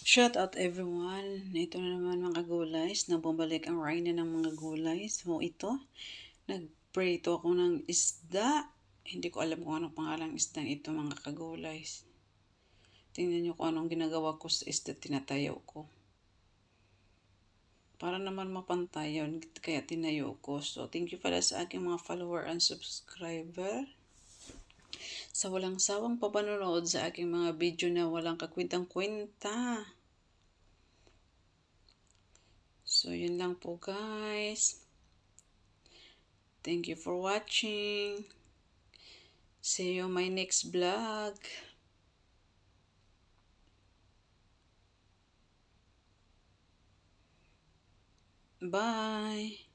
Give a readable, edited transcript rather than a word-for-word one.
Shout out everyone! Ito na naman mga gulays, na bumalik ang Rhina ng mga gulay. So ito, nagprito ako ng isda. Hindi ko alam kung anong pangalang isda ito mga kagulays. Tingnan nyo kung anong ginagawa ko sa isda tinatayo ko. Para naman mapantay yun, kaya tinayo ko. So thank you pala sa aking mga follower and subscriber. Sa walang sawang papanonood sa aking mga video na walang kakwintang-kwenta. So, yun lang po guys. Thank you for watching. See you on my next vlog. Bye!